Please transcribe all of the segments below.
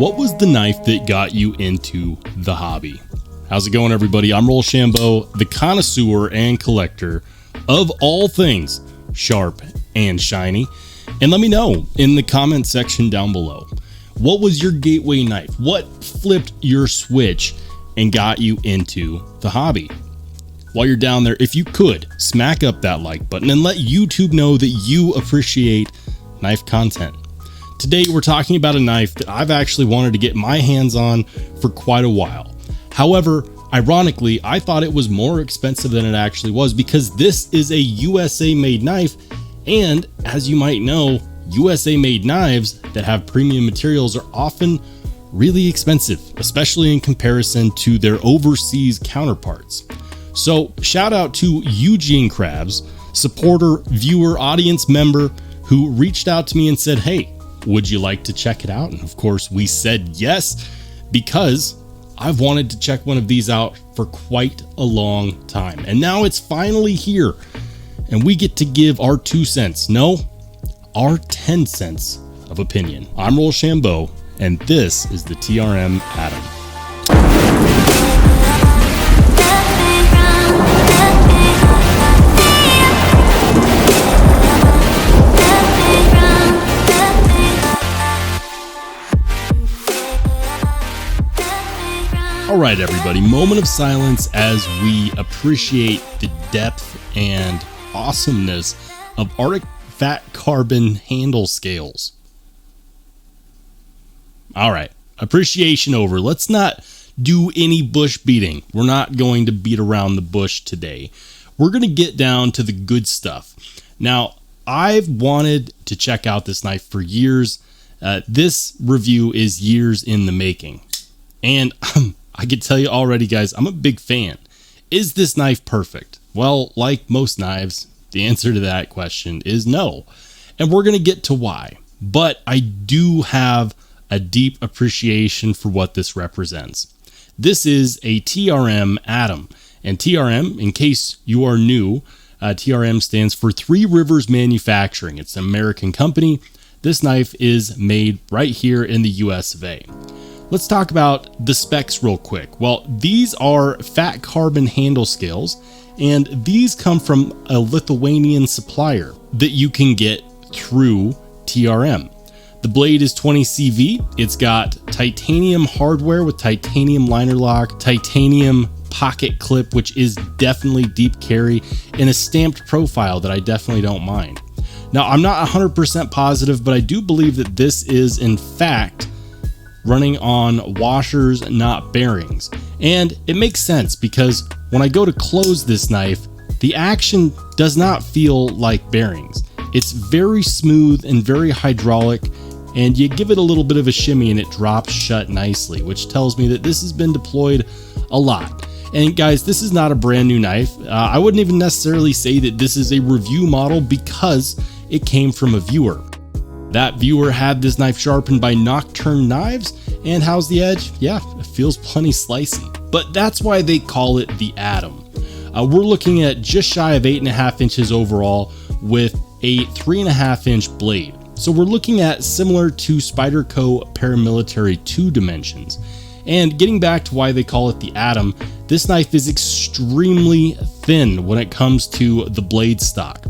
What was the knife that got you into the hobby? How's it going, everybody? I'm Rollshambo, the connoisseur and collector of all things sharp and shiny. And let me know in the comment section down below, what was your gateway knife? What flipped your switch and got you into the hobby? While you're down there, if you could, smack up that like button and let YouTube know that you appreciate knife content. Today, we're talking about a knife that I've actually wanted to get my hands on for quite a while. However, ironically, I thought it was more expensive than it actually was because this is a USA made knife. And as you might know, USA made knives that have premium materials are often really expensive, especially in comparison to their overseas counterparts. So shout out to Eugene Krabs, supporter, viewer, audience member, who reached out to me and said, hey, would you like to check it out? And of course we said yes, because I've wanted to check one of these out for quite a long time. And now it's finally here and we get to give our 2 cents. No, our 10 cents of opinion. I'm Rollshambo and this is the TRM Atom. All right, everybody, moment of silence as we appreciate the depth and awesomeness of Arctic fat carbon handle scales. All right, appreciation over. Let's not do any bush beating. We're not going to beat around the bush today. We're going to get down to the good stuff. Now, I've wanted to check out this knife for years. This review is years in the making. And I can tell you already, guys, I'm a big fan. Is this knife perfect? Well, like most knives, the answer to that question is no. And we're going to get to why. But I do have a deep appreciation for what this represents. This is a TRM Atom. And TRM, in case you are new, TRM stands for Three Rivers Manufacturing. It's an American company. This knife is made right here in the US of A. Let's talk about the specs real quick. Well, these are fat carbon handle scales, and these come from a Lithuanian supplier that you can get through TRM. The blade is 20 CV. It's got titanium hardware with titanium liner lock, titanium pocket clip, which is definitely deep carry, and a stamped profile that I definitely don't mind. Now, I'm not 100% positive, but I do believe that this is, in fact, running on washers, not bearings. And it makes sense because when I go to close this knife, the action does not feel like bearings. It's very smooth and very hydraulic, and you give it a little bit of a shimmy and it drops shut nicely, which tells me that this has been deployed a lot. And guys, this is not a brand new knife. I wouldn't even necessarily say that this is a review model because it came from a viewer. That viewer had this knife sharpened by Nocturne Knives, and how's the edge? Yeah, it feels plenty slicey. But that's why they call it the Atom. We're looking at just shy of 8.5 inches overall with a 3.5 inch blade. So we're looking at similar to Spyderco paramilitary 2 dimensions. And getting back to why they call it the Atom, this knife is extremely thin when it comes to the blade stock.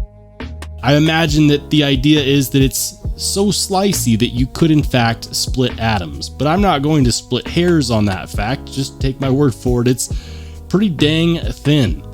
I imagine that the idea is that it's so slicey that you could in fact split atoms, but I'm not going to split hairs on that fact. Just take my word for it. It's pretty dang thin.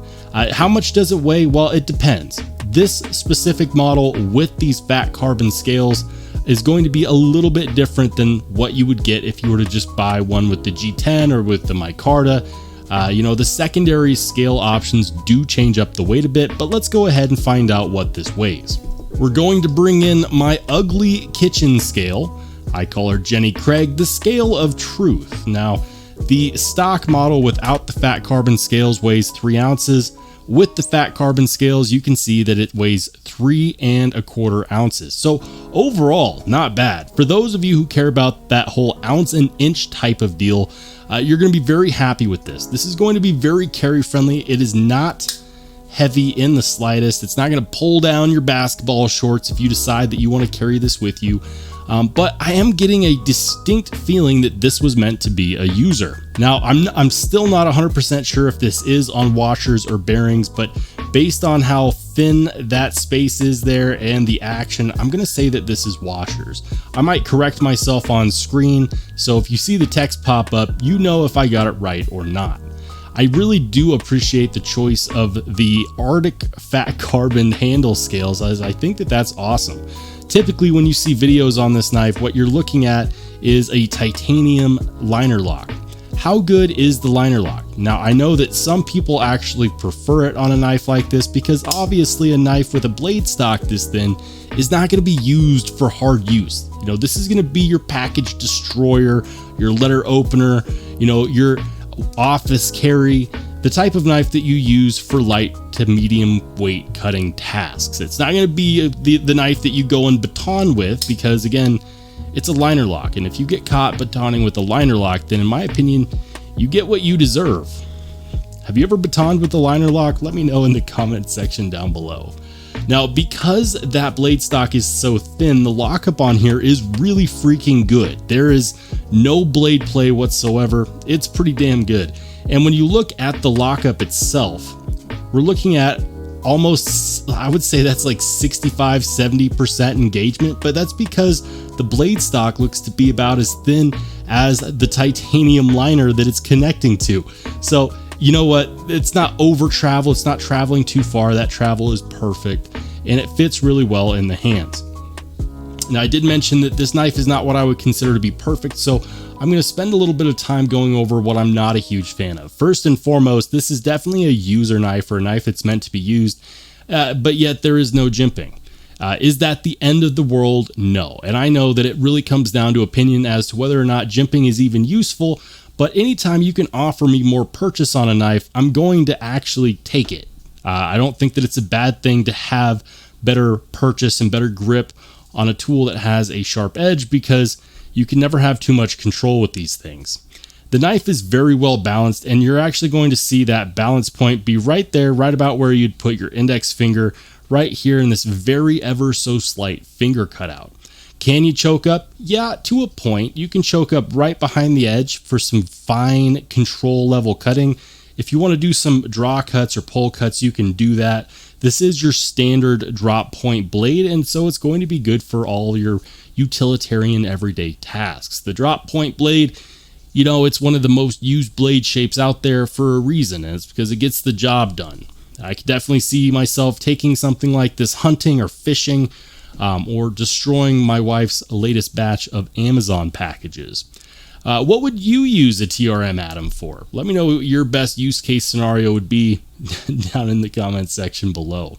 How much does it weigh? Well, it depends. This specific model with these fat carbon scales is going to be a little bit different than what you would get if you were to just buy one with the G10 or with the micarta. The secondary scale options do change up the weight a bit, but let's go ahead and find out what this weighs. We're going to bring in my ugly kitchen scale. I call her Jenny Craig, the scale of truth. Now, the stock model without the fat carbon scales weighs 3 ounces. With the fat carbon scales, you can see that it weighs 3¼ ounces. So overall, not bad. For those of you who care about that whole ounce and inch type of deal, you're going to be very happy with this. This is going to be very carry friendly. It is not heavy in the slightest. It's not going to pull down your basketball shorts if you decide that you want to carry this with you. but I am getting a distinct feeling that this was meant to be a user. Now, I'm still not 100% sure if this is on washers or bearings, but based on how thin that space is there and the action, I'm gonna say that this is washers. I might correct myself on screen, so if you see the text pop up, you know if I got it right or not. I really do appreciate the choice of the Arctic fat carbon handle scales, as I think that that's awesome. Typically, when you see videos on this knife, what you're looking at is a titanium liner lock. How good is the liner lock? Now, I know that some people actually prefer it on a knife like this because obviously a knife with a blade stock this thin is not going to be used for hard use. You know, this is going to be your package destroyer, your letter opener, you know, your office carry, the type of knife that you use for light to medium weight cutting tasks. It's not going to be the knife that you go and baton with because, again, it's a liner lock. And if you get caught batoning with a liner lock, then in my opinion, you get what you deserve. Have you ever batoned with a liner lock? Let me know in the comment section down below. Now, because that blade stock is so thin, the lockup on here is really freaking good. There is no blade play whatsoever. It's pretty damn good. And when you look at the lockup itself, we're looking at almost, I would say that's like 65-70% engagement, but that's because the blade stock looks to be about as thin as the titanium liner that it's connecting to. So you know what, it's not over travel, it's not traveling too far, that travel is perfect and it fits really well in the hands. Now, I did mention that this knife is not what I would consider to be perfect, so I'm going to spend a little bit of time going over what I'm not a huge fan of. First and foremost, this is definitely a user knife or a knife that's meant to be used, but yet there is no jimping. Is that the end of the world? No. And I know that it really comes down to opinion as to whether or not jimping is even useful, but anytime you can offer me more purchase on a knife, I'm going to actually take it. I don't think that it's a bad thing to have better purchase and better grip on a tool that has a sharp edge because you can never have too much control with these things. The knife is very well balanced, and you're actually going to see that balance point be right there, right about where you'd put your index finger, right here in this very ever so slight finger cutout. Can you choke up? Yeah, to a point. You can choke up right behind the edge for some fine control level cutting. If you want to do some draw cuts or pull cuts, you can do that. This is your standard drop point blade, and so it's going to be good for all your utilitarian everyday tasks. The drop point blade, you know, it's one of the most used blade shapes out there for a reason, and it's because it gets the job done. I could definitely see myself taking something like this hunting or fishing, or destroying my wife's latest batch of Amazon packages. What would you use a TRM atom for? Let me know what your best use case scenario would be down in the comments section below.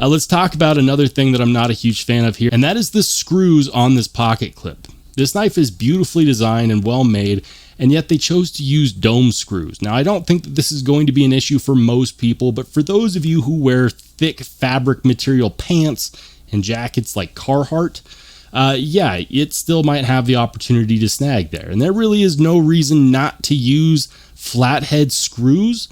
Let's talk about another thing that I'm not a huge fan of here, and that is the screws on this pocket clip. This knife is beautifully designed and well made, and yet they chose to use dome screws. Now, I don't think that this is going to be an issue for most people, but for those of you who wear thick fabric material pants and jackets like Carhartt, yeah, it still might have the opportunity to snag there. And there really is no reason not to use flathead screws,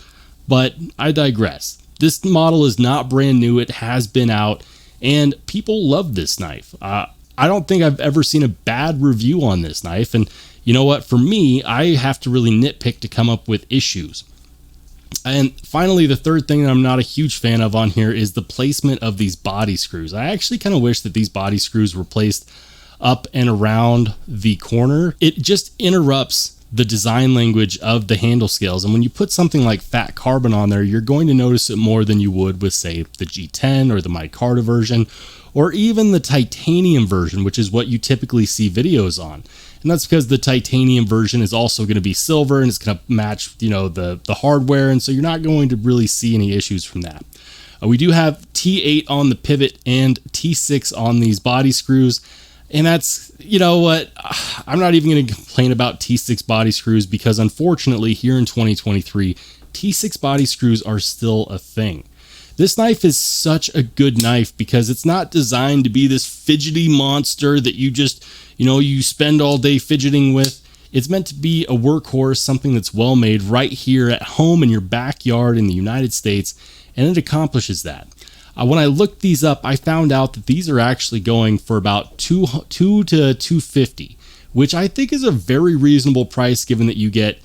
but I digress. This model is not brand new. It has been out, and people love this knife. I don't think I've ever seen a bad review on this knife, and you know what? For me, I have to really nitpick to come up with issues. And finally, the third thing that I'm not a huge fan of on here is the placement of these body screws. I actually kind of wish that these body screws were placed up and around the corner. It just interrupts the design language of the handle scales. And when you put something like fat carbon on there, you're going to notice it more than you would with, say, the G10 or the micarta version, or even the titanium version, which is what you typically see videos on. And that's because the titanium version is also going to be silver and it's going to match, you know, the hardware. And so you're not going to really see any issues from that. We do have T8 on the pivot and T6 on these body screws. And that's, you know what, I'm not even going to complain about T6 body screws because unfortunately here in 2023, T6 body screws are still a thing. This knife is such a good knife because it's not designed to be this fidgety monster that you just, you know, you spend all day fidgeting with. It's meant to be a workhorse, something that's well made right here at home in your backyard in the United States, and it accomplishes that. When I looked these up, I found out that these are actually going for about $200 to $250, which I think is a very reasonable price given that you get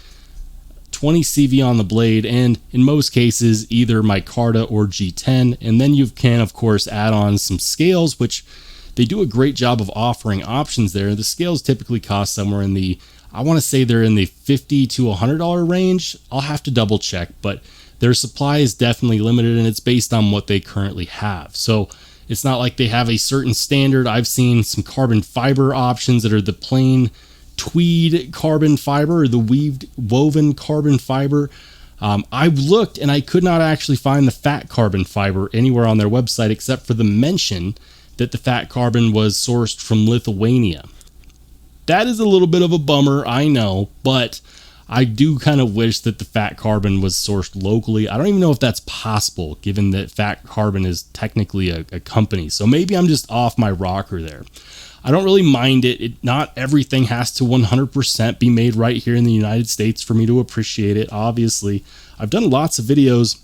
20 CV on the blade and in most cases either micarta or G10, and then you can of course add on some scales, which they do a great job of offering options there. The scales typically cost somewhere in the, I want to say they're in the $50 to $100 range. I'll have to double check, but their supply is definitely limited and it's based on what they currently have. So it's not like they have a certain standard. I've seen some carbon fiber options that are the plain tweed carbon fiber or the woven carbon fiber. I've looked and I could not actually find the fat carbon fiber anywhere on their website except for the mention that the fat carbon was sourced from Lithuania. That is a little bit of a bummer, I know, but I do kind of wish that the fat carbon was sourced locally. I don't even know if that's possible given that fat carbon is technically a company. So maybe I'm just off my rocker there. I don't really mind it. Not everything has to 100% be made right here in the United States for me to appreciate it. Obviously, I've done lots of videos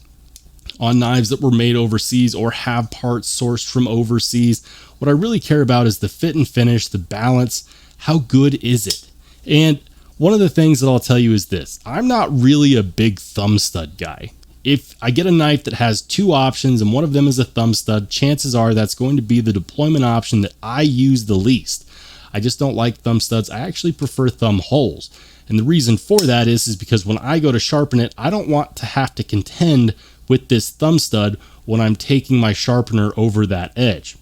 on knives that were made overseas or have parts sourced from overseas. What I really care about is the fit and finish, the balance, how good is it? And one of the things that I'll tell you is this: I'm not really a big thumb stud guy. If I get a knife that has two options and one of them is a thumb stud, chances are that's going to be the deployment option that I use the least. I just don't like thumb studs. I actually prefer thumb holes. And the reason for that is because when I go to sharpen it, I don't want to have to contend with this thumb stud when I'm taking my sharpener over that edge.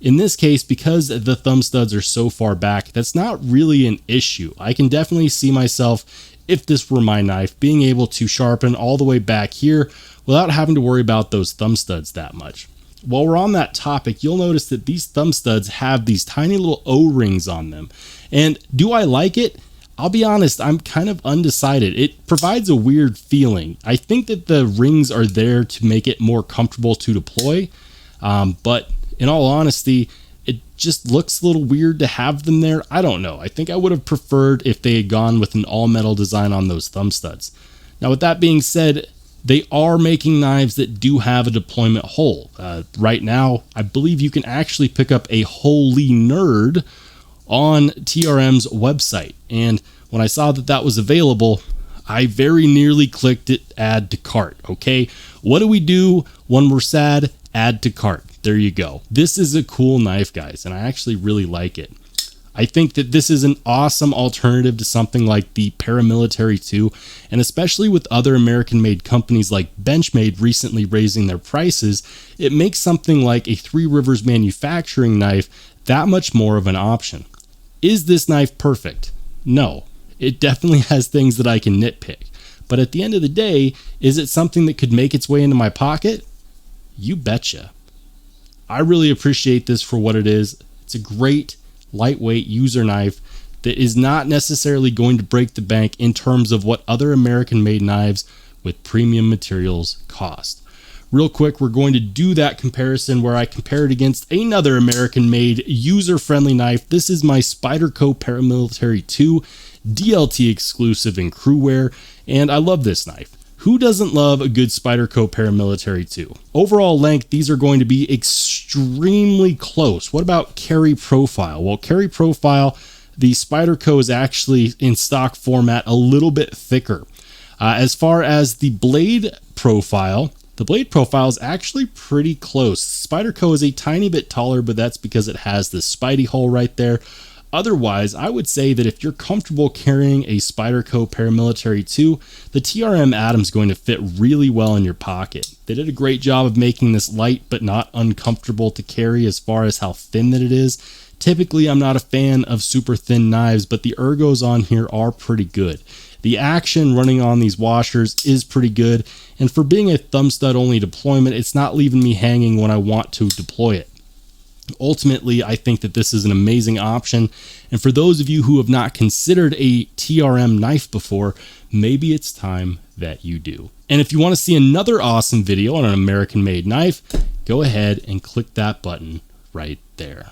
In this case, because the thumb studs are so far back, that's not really an issue. I can definitely see myself, if this were my knife, being able to sharpen all the way back here without having to worry about those thumb studs that much. While we're on that topic, you'll notice that these thumb studs have these tiny little O-rings on them. And do I like it? I'll be honest, I'm kind of undecided. It provides a weird feeling. I think that the rings are there to make it more comfortable to deploy, but in all honesty, it just looks a little weird to have them there. I don't know. I think I would have preferred if they had gone with an all-metal design on those thumb studs. Now, with that being said, they are making knives that do have a deployment hole. Right now, I believe you can actually pick up a Holy Nerd on TRM's website. And when I saw that that was available, I very nearly clicked it, add to cart. Okay, what do we do when we're sad? Add to cart. There you go. This is a cool knife, guys, and I actually really like it. I think that this is an awesome alternative to something like the Paramilitary 2, and especially with other American-made companies like Benchmade recently raising their prices, it makes something like a Three Rivers manufacturing knife that much more of an option. Is this knife perfect? No. It definitely has things that I can nitpick. But at the end of the day, is it something that could make its way into my pocket? You betcha. I really appreciate this for what it is. It's a great, lightweight user knife that is not necessarily going to break the bank in terms of what other American-made knives with premium materials cost. Real quick, we're going to do that comparison where I compare it against another American-made user-friendly knife. This is my Spyderco Paramilitary 2, DLT exclusive in crew wear, and I love this knife. Who doesn't love a good Spyderco Paramilitary 2? Overall length, these are going to be extremely close. What about carry profile? Well, carry profile, the Spyderco is actually in stock format a little bit thicker. As far as the blade profile, the blade profile is actually pretty close. Spyderco is a tiny bit taller, but that's because it has the Spidey hole right there. Otherwise, I would say that if you're comfortable carrying a Spyderco Paramilitary 2, the TRM Atom is going to fit really well in your pocket. They did a great job of making this light but not uncomfortable to carry as far as how thin that it is. Typically, I'm not a fan of super thin knives, but the ergos on here are pretty good. The action running on these washers is pretty good, and for being a thumb stud only deployment, it's not leaving me hanging when I want to deploy it. Ultimately, I think that this is an amazing option, and for those of you who have not considered a TRM knife before, maybe it's time that you do. And if you want to see another awesome video on an American-made knife, go ahead and click that button right there.